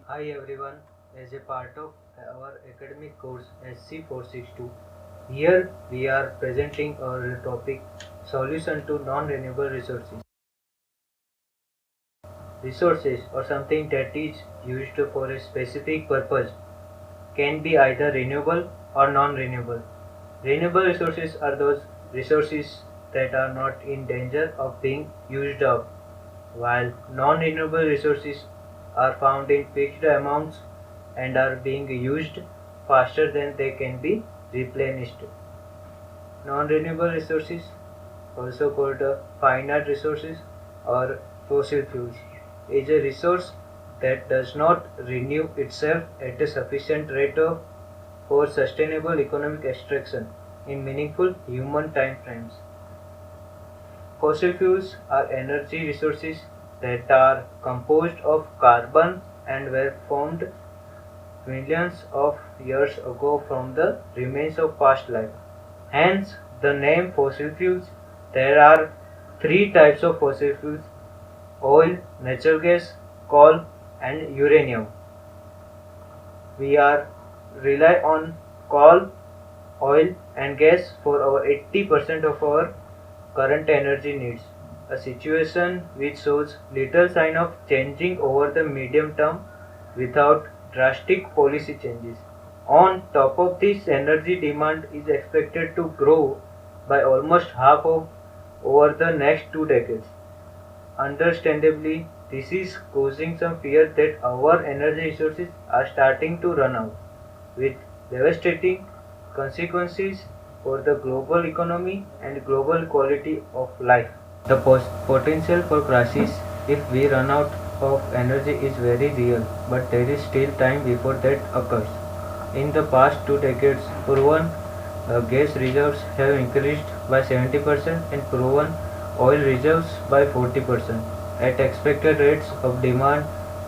Hi everyone, as a part of our academic course SC462, here we are presenting our topic Solution to Non-Renewable Resources. Resources or something that is used for a specific purpose can be either renewable or non-renewable. Renewable resources are those resources that are not in danger of being used up, while non-renewable resources are found in fixed amounts and are being used faster than they can be replenished. Non-renewable resources, also called finite resources or fossil fuels, is a resource that does not renew itself at a sufficient rate for sustainable economic extraction in meaningful human time frames. Fossil fuels are energy resources that are composed of carbon and were formed millions of years ago from the remains of past life. Hence, the name fossil fuels. There are three types of fossil fuels: oil, natural gas, coal, and uranium. We are rely on coal, oil, and gas for over 80% of our current energy needs, a situation which shows little sign of changing over the medium term without drastic policy changes. On top of this, energy demand is expected to grow by almost half of over the next 2 decades. Understandably, this is causing some fear that our energy resources are starting to run out, with devastating consequences for the global economy and global quality of life. The potential for crisis if we run out of energy is very real, but there is still time before that occurs. In the past 2 decades, proven gas reserves have increased by 70% and proven oil reserves by 40%. At expected rates of demand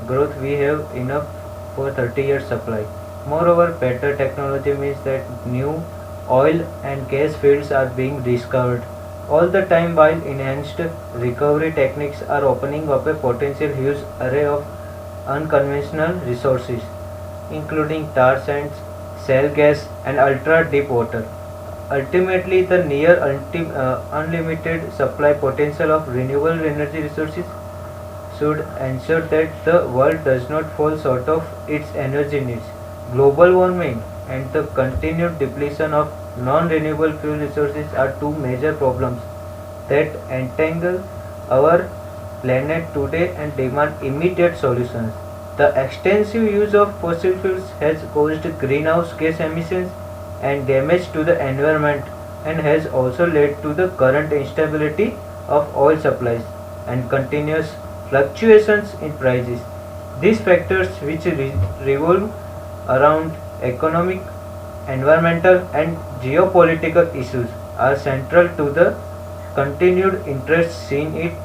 growth, we have enough for 30 years supply. Moreover, better technology means that new oil and gas fields are being discovered all the time, while enhanced recovery techniques are opening up a potential huge array of unconventional resources, including tar sands, shale gas, and ultra deep water. Ultimately, the near unlimited supply potential of renewable energy resources should ensure that the world does not fall short of its energy needs. Global warming and the continued depletion of non-renewable fuel resources are two major problems that entangle our planet today and demand immediate solutions. The extensive use of fossil fuels has caused greenhouse gas emissions and damage to the environment and has also led to the current instability of oil supplies and continuous fluctuations in prices. These factors, which revolve around economic, environmental, and geopolitical issues, are central to the continued interest seen in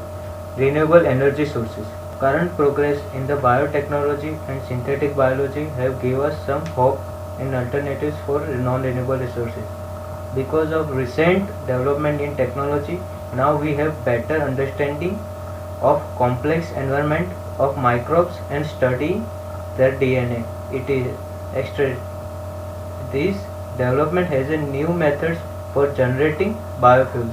renewable energy sources. Current progress in the biotechnology and synthetic biology have given us some hope and alternatives for non-renewable resources. Because of recent development in technology, now we have better understanding of complex environment of microbes and study their DNA. It is extra. This development has a new methods for generating biofuels.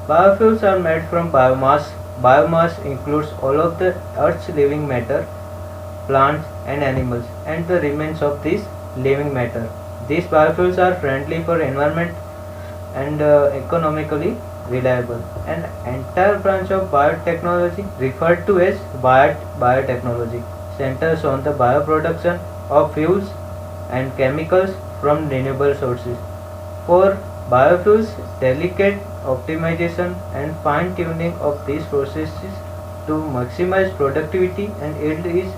Biofuels are made from biomass. Biomass includes all of the Earth's living matter, plants and animals, and the remains of this living matter. These biofuels are friendly for environment and economically reliable. An entire branch of biotechnology, referred to as biotechnology, centers on the bioproduction of fuels and chemicals from renewable sources. For biofuels, delicate optimization and fine tuning of these processes to maximize productivity and yield is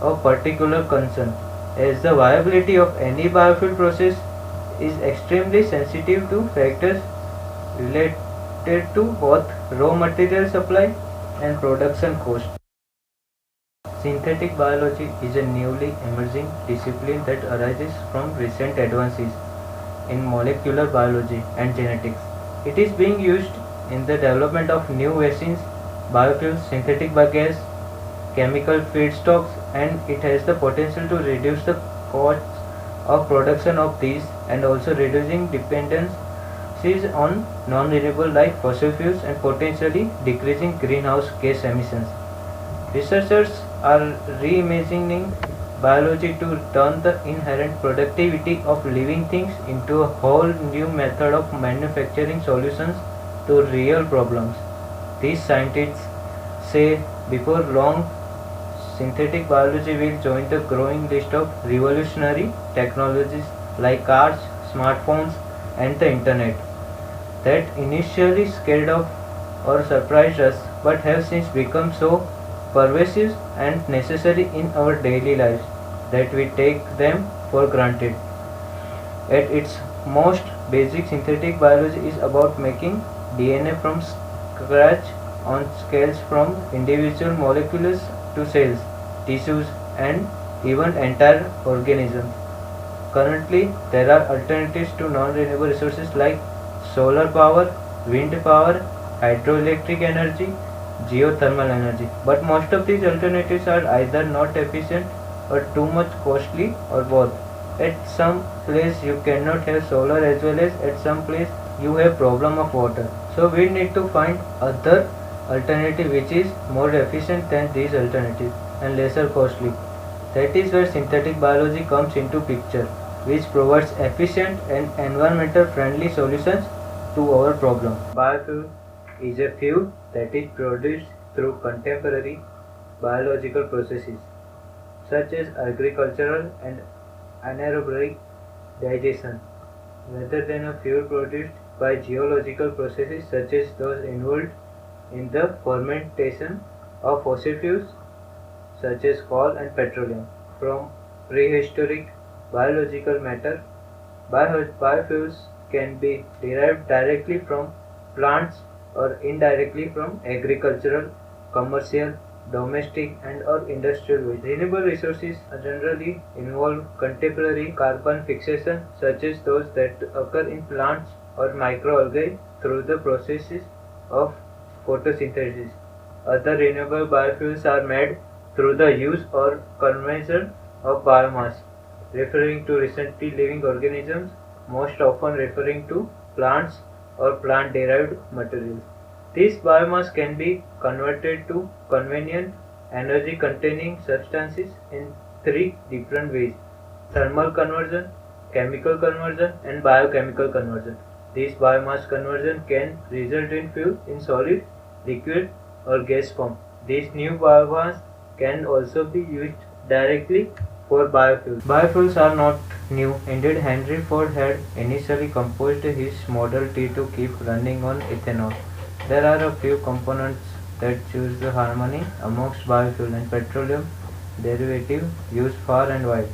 of particular concern, as the viability of any biofuel process is extremely sensitive to factors related to both raw material supply and production cost. Synthetic biology is a newly emerging discipline that arises from recent advances in molecular biology and genetics. It is being used in the development of new vaccines, biofuels, synthetic biogas, chemical feedstocks, and it has the potential to reduce the costs of production of these and also reducing dependencies on non-renewable like fossil fuels and potentially decreasing greenhouse gas emissions. Researchers are reimagining biology to turn the inherent productivity of living things into a whole new method of manufacturing solutions to real problems. These scientists say before long, synthetic biology will join the growing list of revolutionary technologies like cars, smartphones, and the internet that initially scared off or surprised us but have since become so pervasive and necessary in our daily lives that we take them for granted. At its most basic, synthetic biology is about making DNA from scratch on scales from individual molecules to cells, tissues, and even entire organisms. Currently, there are alternatives to non-renewable resources like solar power, wind power, hydroelectric energy, geothermal energy. But most of these alternatives are either not efficient or too much costly or both. At some place you cannot have solar as well as at some place you have problem of water. So we need to find other alternative which is more efficient than these alternatives and lesser costly. That is where synthetic biology comes into picture, which provides efficient and environmental friendly solutions to our problem. Biofuel is a fuel that is produced through contemporary biological processes such as agricultural and anaerobic digestion, rather than a fuel produced by geological processes such as those involved in the fermentation of fossil fuels such as coal and petroleum. From prehistoric biological matter, biofuels can be derived directly from plants or indirectly from agricultural, commercial, domestic and or industrial waste. Renewable resources generally involve contemporary carbon fixation such as those that occur in plants or microalgae through the processes of photosynthesis. Other renewable biofuels are made through the use or conversion of biomass, referring to recently living organisms, most often referring to plants or plant-derived materials. This biomass can be converted to convenient energy-containing substances in three different ways: thermal conversion, chemical conversion, and biochemical conversion. This biomass conversion can result in fuel in solid, liquid, or gas form. This new biomass can also be used directly for biofuels. Biofuels are not new. Indeed, Henry Ford had initially composed his Model T to keep running on ethanol. There are a few components that choose the harmony amongst biofuel and petroleum derivative used far and wide.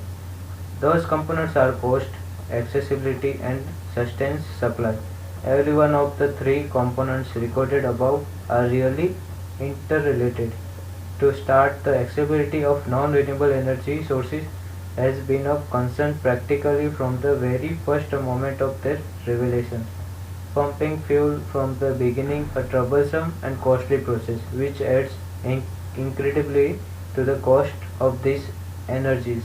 Those components are cost, accessibility, and sustained supply. Every one of the three components recorded above are really interrelated. To start, the accessibility of non-renewable energy sources has been of concern practically from the very first moment of their revelation. Pumping fuel from the beginning a troublesome and costly process, which adds incredibly to the cost of these energies.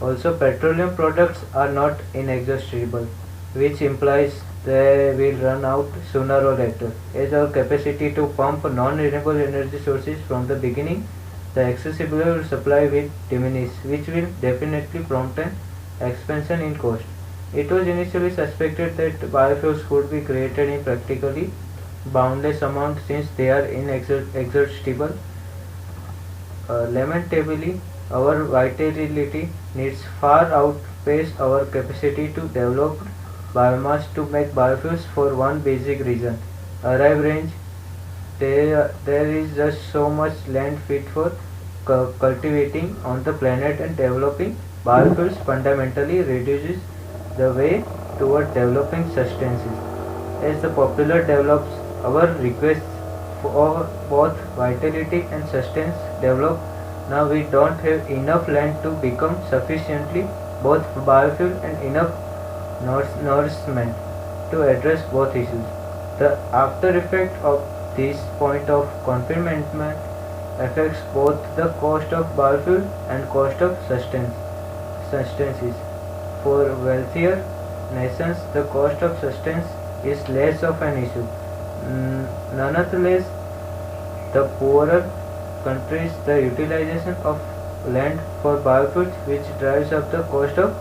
Also, petroleum products are not inexhaustible, which implies they will run out sooner or later. As our capacity to pump non-renewable energy sources from the beginning, the accessible supply will diminish, which will definitely prompt an expansion in cost. It was initially suspected that biofuels could be created in practically boundless amount since they are inexhaustible. Lamentably, our vitality needs far outpace our capacity to develop biomass to make biofuels for one basic reason: arrive range. There is just so much land fit for cultivating on the planet, and developing biofuels fundamentally reduces the way toward developing substances. As the popular develops, our requests for both vitality and sustenance develop. Now we don't have enough land to become sufficiently both biofuel and enough nourishment to address both issues. The after effect of this point of confinement affects both the cost of biofuel and cost of sustenance. For wealthier nations, the cost of sustenance is less of an issue. Nonetheless, the poorer countries, the utilization of land for biofuels, which drives up the cost of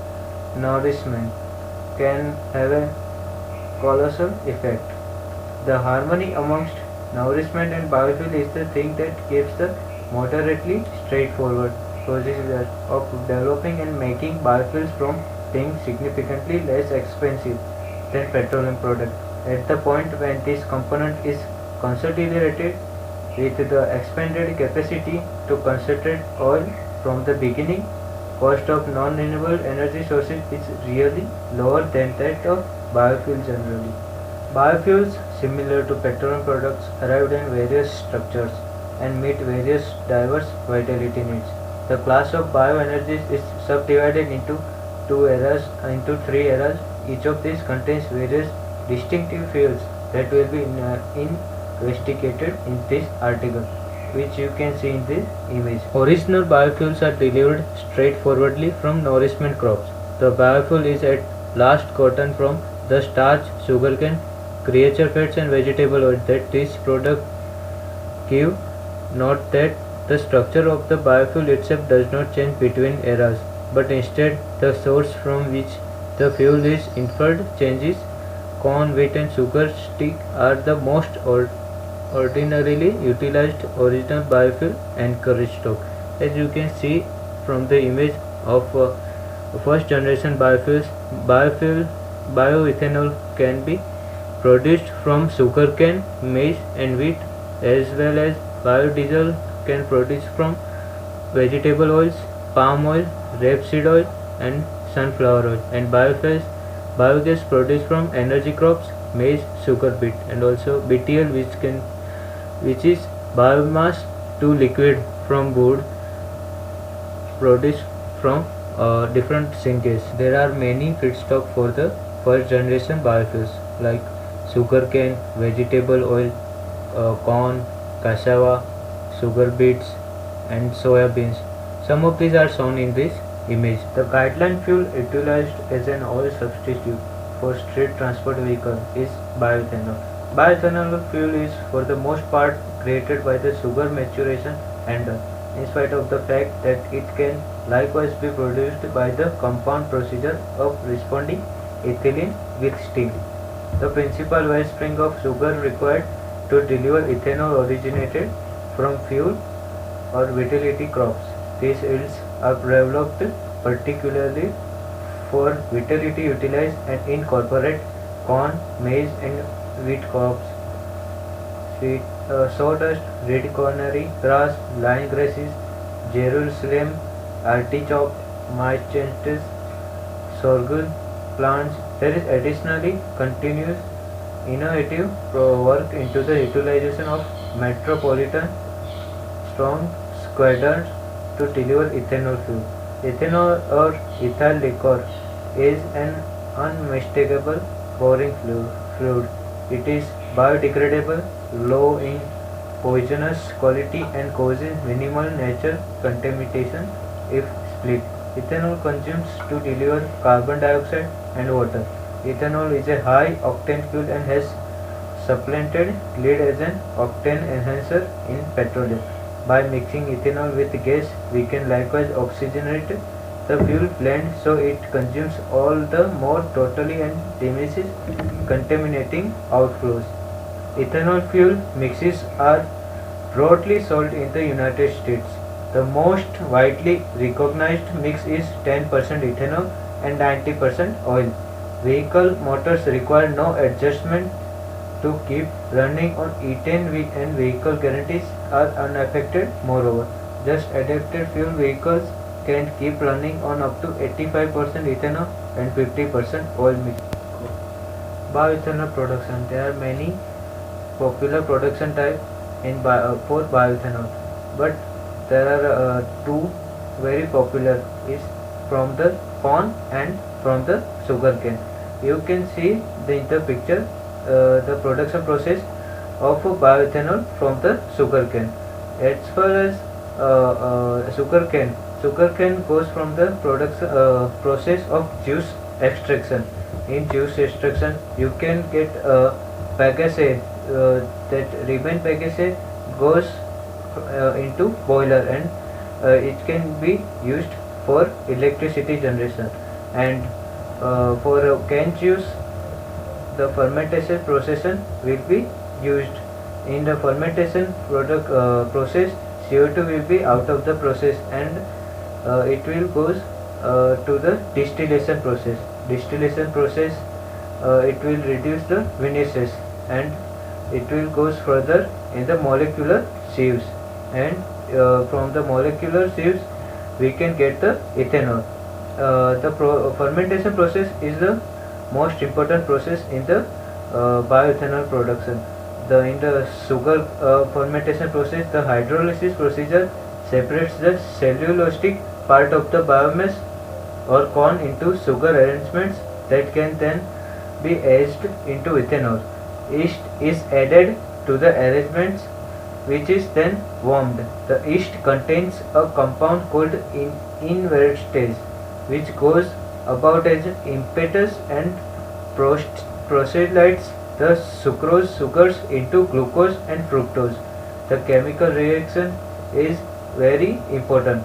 nourishment, can have a colossal effect. The harmony amongst nourishment and biofuel is the thing that keeps the moderately straightforward procedure of developing and making biofuels from being significantly less expensive than petroleum product. At the point when this component is consolidated with the expanded capacity to concentrate oil from the beginning, cost of non-renewable energy sources is really lower than that of biofuel generally. Biofuels, similar to petroleum products, arrived in various structures and meet various diverse vitality needs. The class of bioenergies is subdivided into three eras. Each of these contains various distinctive fields that will be investigated in this article, which you can see in this image. Original biofuels are delivered straightforwardly from nourishment crops. The biofuel is at last gotten from the starch, sugarcane, creature fats and vegetable oil that these products give. Note that the structure of the biofuel itself does not change between eras, but instead the source from which the fuel is inferred changes. Corn, wheat and sugar stick are the most ordinarily utilized original biofuel and courage stock. As you can see from the image of first generation biofuels, bioethanol can be produced from sugarcane, maize and wheat, as well as biodiesel can produce from vegetable oils, palm oil, rapeseed oil and sunflower oil, and biogas produced from energy crops, maize, sugar beet, and also BTL, which is biomass to liquid from wood produced from different sinkages. There are many feedstock for the first generation biofuels like sugarcane, vegetable oil, corn, cassava, sugar beets and soya beans. Some of these are shown in this image. The guideline fuel utilized as an oil substitute for street transport vehicle is bioethanol. Bioethanol fuel is for the most part created by the sugar maturation and in spite of the fact that it can likewise be produced by the compound procedure of responding ethylene with steam. The principal wellspring of sugar required to deliver ethanol originated from fuel or vitality crops. These yields are developed particularly for vitality utilized and incorporate corn, maize and wheat crops. Sawdust, red cornery grass, line grasses, Jerusalem, artichoke, mycetes, sorghum plants. There is additionally continuous innovative work into the utilization of metropolitan strong squadrons to deliver ethanol fuel. Ethanol or ethyl liquor is an unmistakable boring fluid. It is biodegradable, low in poisonous quality and causes minimal natural contamination if split. Ethanol consumes to deliver carbon dioxide and water. Ethanol is a high octane fuel and has supplanted lead as an octane enhancer in petroleum. By mixing ethanol with gas, we can likewise oxygenate the fuel blend so it consumes all the more totally and diminishes contaminating outflows. Ethanol fuel mixes are broadly sold in the United States. The most widely recognized mix is 10% ethanol and 90% oil. Vehicle motors require no adjustment to keep running on ethane and vehicle guarantees are unaffected. Moreover, just adapted fuel vehicles can keep running on up to 85% ethanol and 50% oil mix. Bioethanol production. There are many popular production types for bioethanol, but there are two very popular is from the corn and from the sugarcane. You can see in the picture the production process of bioethanol from the sugarcane. As far as sugarcane goes from the process of juice extraction. In juice extraction, you can get bagasse. That remain bagasse goes into boiler, and it can be used for electricity generation. And for cane juice, the fermentation process will be used. In the fermentation process, CO2 will be out of the process, and it will goes to the distillation process. Distillation process, it will reduce the vinaises, and it will goes further in the molecular sieves, and from the molecular sieves we can get the ethanol. The fermentation process is the most important process in the bioethanol production. In the sugar fermentation process, the hydrolysis procedure separates the cellulosic part of the biomass or corn into sugar arrangements that can then be aged into ethanol. Yeast is added to the arrangements, which is then warmed. The yeast contains a compound called invertase, which goes about as impetus and proselytes the sucrose sugars into glucose and fructose. The chemical reaction is very important.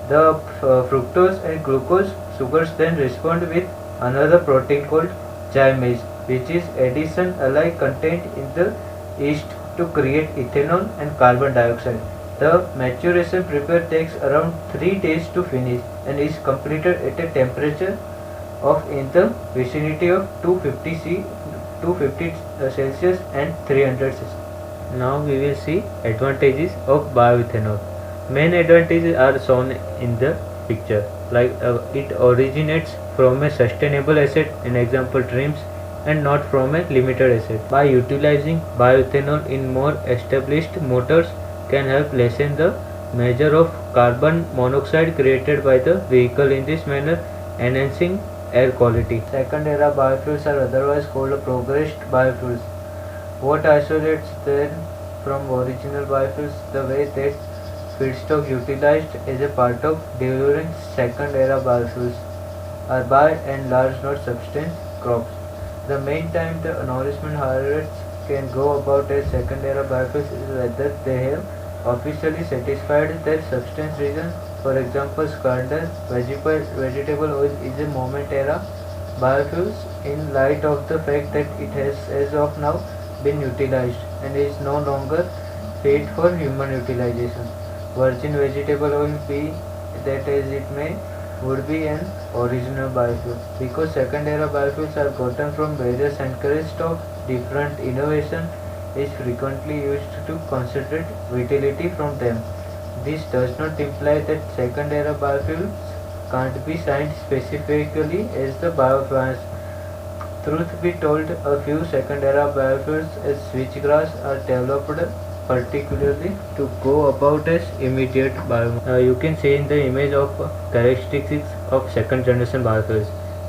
The fructose and glucose sugars then respond with another protein called gymase, which is addition alike contained in the yeast to create ethanol and carbon dioxide. The maturation prepare takes around 3 days to finish and is completed at a temperature of in the vicinity of 250 Celsius and 300 Celsius. Now we will see advantages of bioethanol. Main advantages are shown in the picture. Like it originates from a sustainable asset, an example trees, and not from a limited asset. By utilizing bioethanol in more established motors can help lessen the measure of carbon monoxide created by the vehicle in this manner, enhancing air quality. Second era biofuels are otherwise called progressed biofuels. What isolates them from original biofuels? The way that feedstock utilized as a part of delivering second era biofuels are by and large not subsistence crops. The main time the nourishment harvests can go about as second era biofuels is whether they have officially satisfied their substance reasons. For example, scalded vegetable oil is a moment era biofuels in light of the fact that it has as of now been utilized and is no longer fit for human utilization. Virgin vegetable oil, be that as it may, would be an original biofuel, because second era biofuels are gotten from various encouraged of different innovation is frequently used to concentrate vitality from them. This does not imply that second era biofuels can't be signed specifically as the biofuels. Truth be told, a few second era biofuels as switchgrass are developed particularly to go about as immediate biomass. You can see in the image of characteristics of second generation biofuels.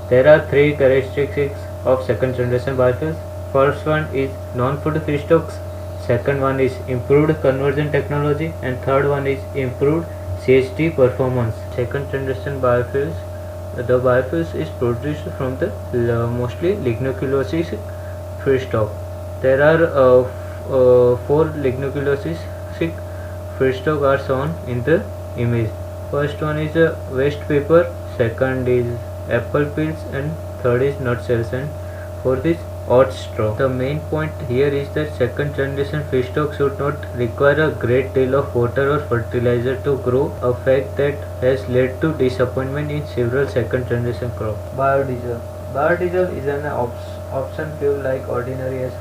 There are 3 characteristics of second generation biofuels. First one is non-food feedstocks, second one is improved conversion technology, and third one is improved CHT performance. Second generation biofuels, the biofuels is produced from the mostly lignoculosic feedstock. There are 4 lignoculosic feedstock are shown in the image. First one is waste paper, second is apple peels, and third is nut shells, and fourth is oat straw. The main point here is that second generation feedstock should not require a great deal of water or fertilizer to grow, a fact that has led to disappointment in several second generation crops. Biodiesel. Biodiesel is an option fuel like ordinary as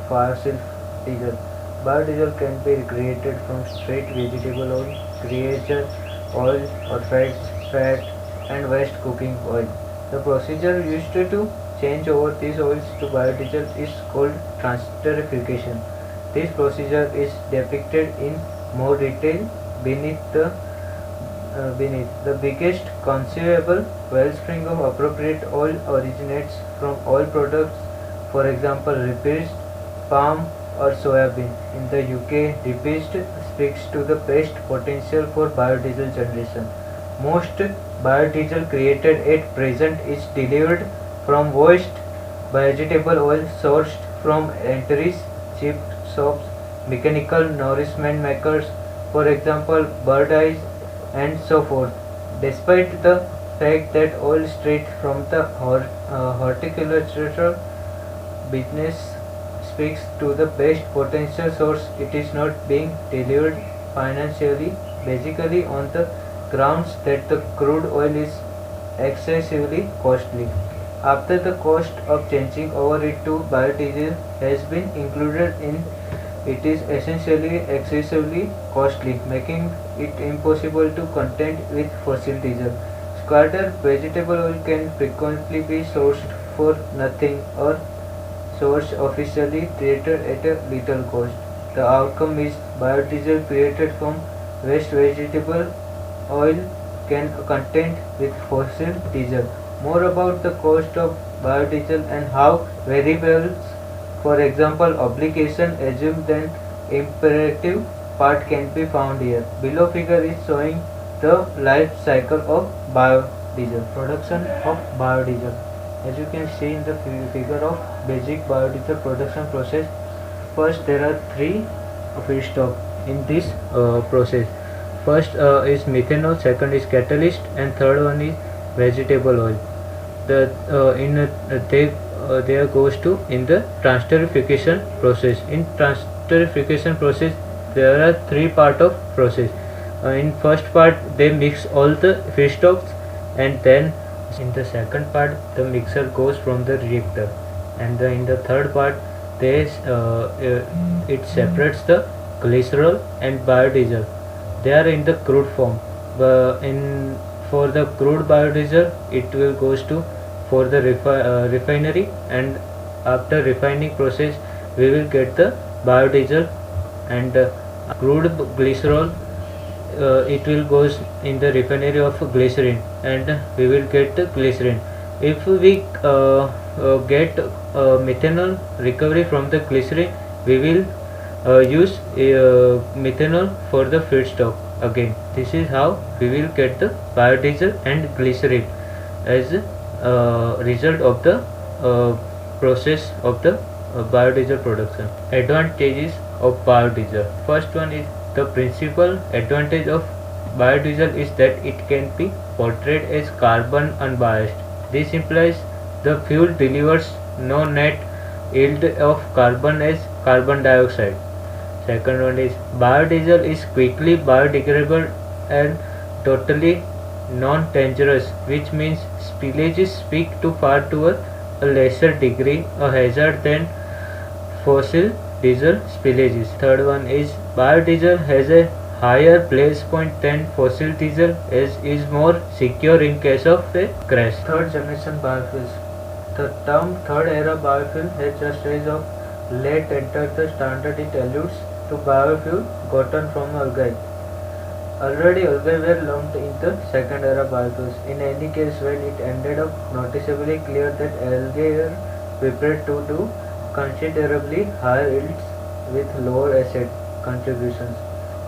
fossil diesel. Biodiesel can be created from straight vegetable oil, creatine oil or fat and waste cooking oil. The procedure used to change over these oils to biodiesel is called transesterification. This procedure is depicted in more detail beneath. The biggest conceivable wellspring of appropriate oil originates from oil products, for example, repeased palm or soya bean. In the UK, repeased speaks to the best potential for biodiesel generation. Most biodiesel created at present is derived from waste vegetable oil sourced from entries, chip shops, mechanical nourishment makers, for example, bird eyes, and so forth. Despite the fact that oil straight from the horticultural business speaks to the best potential source, it is not being delivered financially, basically on the grounds that the crude oil is excessively costly. After the cost of changing over it to biodiesel has been included in, it is essentially excessively costly, making it impossible to contend with fossil diesel. Squatter vegetable oil can frequently be sourced for nothing or sourced officially treated at a little cost. The outcome is biodiesel created from waste vegetable oil can contend with fossil diesel. More about the cost of biodiesel and how variables, for example obligation, assumed and imperative part can be found here. Below figure is showing the life cycle of biodiesel. Production of biodiesel. As you can see in the figure of basic biodiesel production process, first there are three feedstock in this process. First is methanol, second is catalyst, and third one is vegetable oil. There goes to in the transterification process. In transterification process, there are three part of process. In first part, they mix all the feedstocks, and then in the second part, the mixer goes from the reactor, and in the third part, it separates the glycerol and biodiesel. They are in the crude form. For the crude biodiesel, it will goes to for the refinery, and after refining process, we will get the biodiesel, and crude glycerol. It will goes in the refinery of glycerin, and we will get the glycerin. If we get methanol recovery from the glycerin, we will use methanol for the feedstock again. This is how we will get the biodiesel and glycerin as a result of the process of the biodiesel production. Advantages of biodiesel. First one is the principal advantage of biodiesel is that it can be portrayed as carbon unbiased. This implies the fuel delivers no net yield of carbon as carbon dioxide. Second one is biodiesel is quickly biodegradable and totally non-dangerous, which means spillages speak to a lesser degree a hazard than fossil diesel spillages. Third one is biodiesel has a higher blaze point than fossil diesel as is more secure in case of a crash. Third generation biofuels. The term third era biofuel has just as of late entered the standard. It alludes to biofuel gotten from algae. Already algae were lumped in the second era biofuels. In any case, when it ended up noticeably clear that algae were prepared to do considerably higher yields with lower acid contributions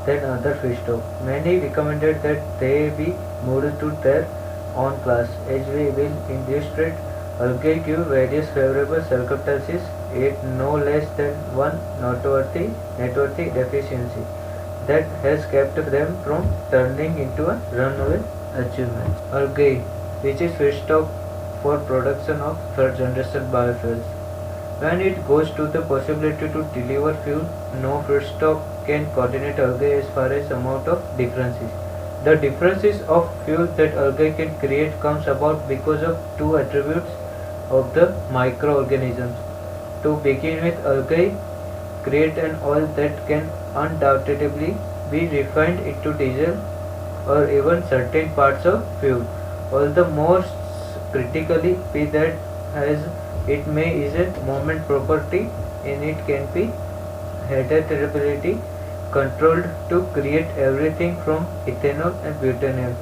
than other feedstock. Many recommended that they be moved to their own class. As we will illustrate, algae give various favorable circumstances, yet no less than one noteworthy deficiency that has kept them from turning into a runaway achievement. Algae, which is feedstock for production of third generation biofuels. When it goes to the possibility to deliver fuel, no feedstock can coordinate algae as far as amount of differences. The differences of fuel that algae can create comes about because of two attributes of the microorganisms. To begin with, algae create an oil that can undoubtedly be refined into diesel or even certain parts of fuel. All the more critically be that as it may is a moment property in it can be heritability controlled to create everything from ethanol and butanol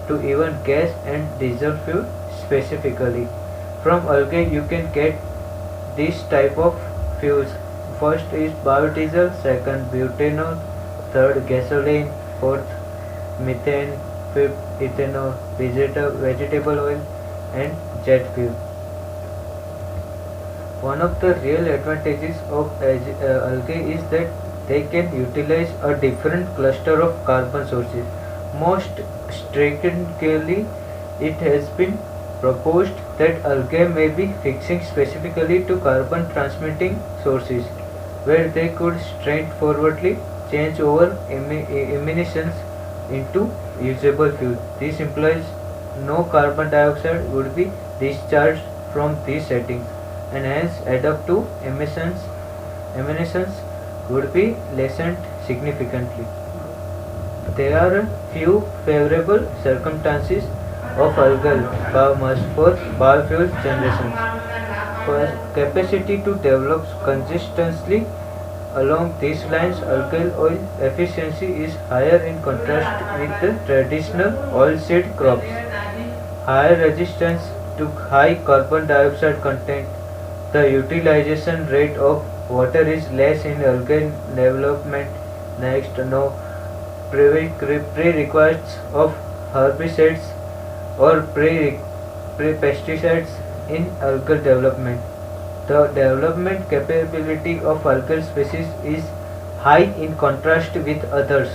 to even gas and diesel fuel specifically. From algae you can get this type of fuels. First is biodiesel, second butanol, third gasoline, fourth methane, fifth ethanol, vegetable oil, and jet fuel. One of the real advantages of algae is that they can utilize a different cluster of carbon sources. Most strictly, it has been proposed that algae may be fixing specifically to carbon transmitting sources, where they could straightforwardly change over emissions into usable fuel. This implies no carbon dioxide would be discharged from these settings, and hence adapt to emissions would be lessened significantly. There are a few favorable circumstances of algal biomass for biofuel generation. First, capacity to develop consistently along these lines, algal oil efficiency is higher in contrast with the traditional oilseed crops. Higher resistance to high carbon dioxide content. The utilization rate of water is less in algal development. Next, no prerequisites of herbicides or pre-pesticides in algal development. The development capability of algal species is high in contrast with others.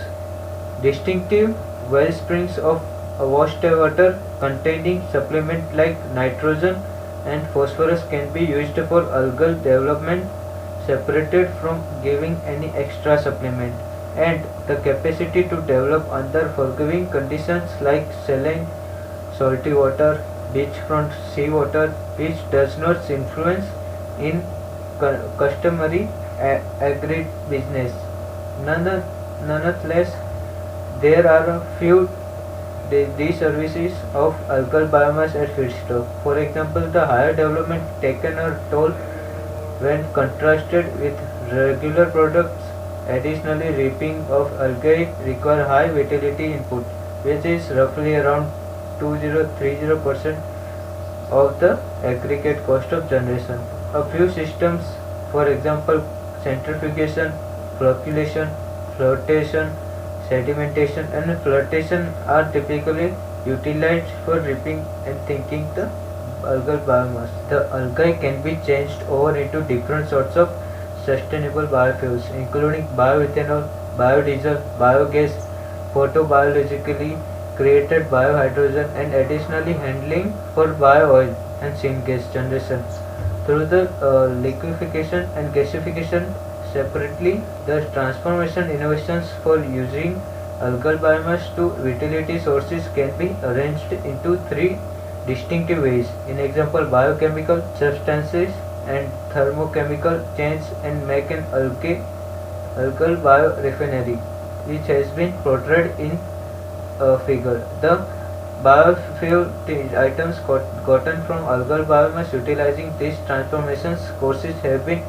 Distinctive well springs of wastewater containing supplement like nitrogen and phosphorus can be used for algal development separated from giving any extra supplement, and the capacity to develop under forgiving conditions like saline, salty water, beachfront seawater, which does not influence in customary agribusiness. Nonetheless, there are a few disservices of algal biomass as feedstock. For example, the higher development taken a toll when contrasted with regular products. Additionally, reaping of algae require high vitality input, which is roughly around 2030% of the aggregate cost of generation. A few systems, for example, centrifugation, flocculation, flotation, sedimentation, and flotation, are typically utilized for reaping and thinning the algal biomass. The algae can be changed over into different sorts of sustainable biofuels, including bioethanol, biodiesel, biogas, photobiologically created biohydrogen, and additionally handling for bio-oil and syngas generation through the liquefaction and gasification. Separately, the transformation innovations for using algal biomass to utility sources can be arranged into three distinctive ways. In example, biochemical substances and thermochemical change and make an algal biorefinery, which has been portrayed in a figure. The biofuel items gotten from algal biomass utilizing these transformations courses have been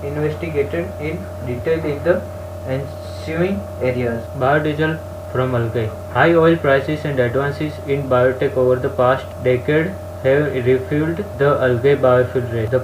investigated in detail in the ensuing areas. Biodiesel from algae. High oil prices and advances in biotech over the past decade have refueled the algae biofuel race. The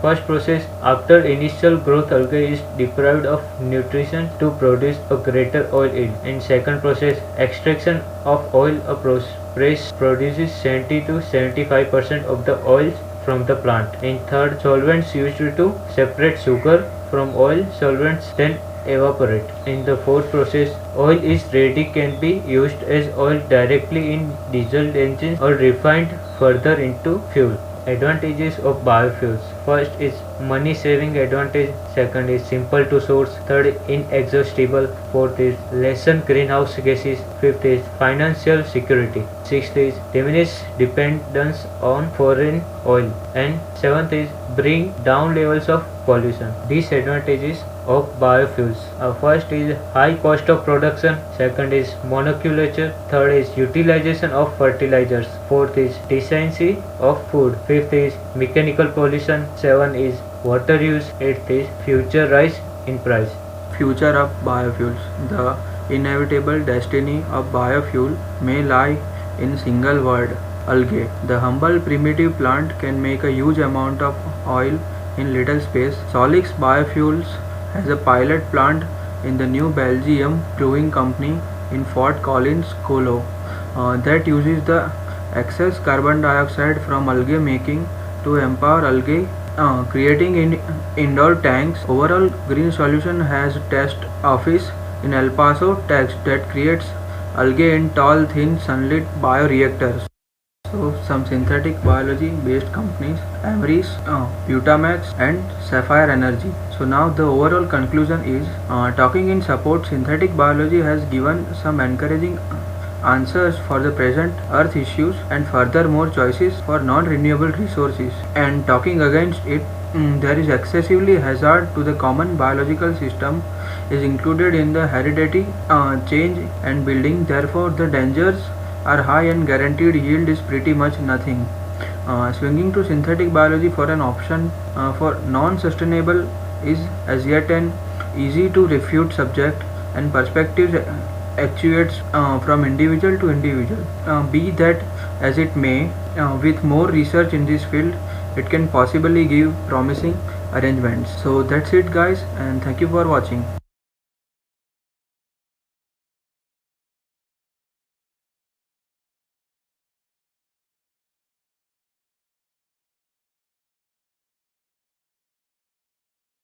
first process after initial growth, algae is deprived of nutrition to produce a greater oil yield. In second process, extraction of oil, a process produces 70 to 75% of the oils from the plant. In third, solvents used to separate sugar from oil solvents then evaporate. In the fourth process, oil is ready can be used as oil directly in diesel engines or refined further into fuel. Advantages of biofuels. First is money saving advantage, second is simple to source, third inexhaustible, fourth is lessen greenhouse gases, fifth is financial security, sixth is diminish dependence on foreign oil, and seventh is bring down levels of pollution. Disadvantages of biofuels. First is high cost of production, second is monoculture, third is utilization of fertilizers, fourth is deficiency of food, fifth is mechanical pollution, seven is water use, eighth is future rise in price. Future of biofuels. The inevitable destiny of biofuel may lie in single word, algae. The humble primitive plant can make a huge amount of oil in little space. Solix Biofuels has a pilot plant in the New Belgium Brewing Company in Fort Collins, Colo, that uses the excess carbon dioxide from algae making to empower algae creating indoor tanks. Overall, Green Solution has test office in El Paso, Texas that creates algae in tall, thin, sunlit bioreactors. So some synthetic biology based companies, Amyris, Butamax and Sapphire Energy. So now the overall conclusion is talking in support, synthetic biology has given some encouraging answers for the present earth issues and further more choices for non-renewable resources, and talking against it, there is excessively hazard to the common biological system is included in the heredity change and building, therefore the dangers are high and guaranteed yield is pretty much nothing. Swinging to synthetic biology for an option for non-sustainable is as yet an easy to refute subject, and perspectives actuates from individual to individual. Be that as it may, with more research in this field, it can possibly give promising arrangements. So that's it guys, and thank you for watching.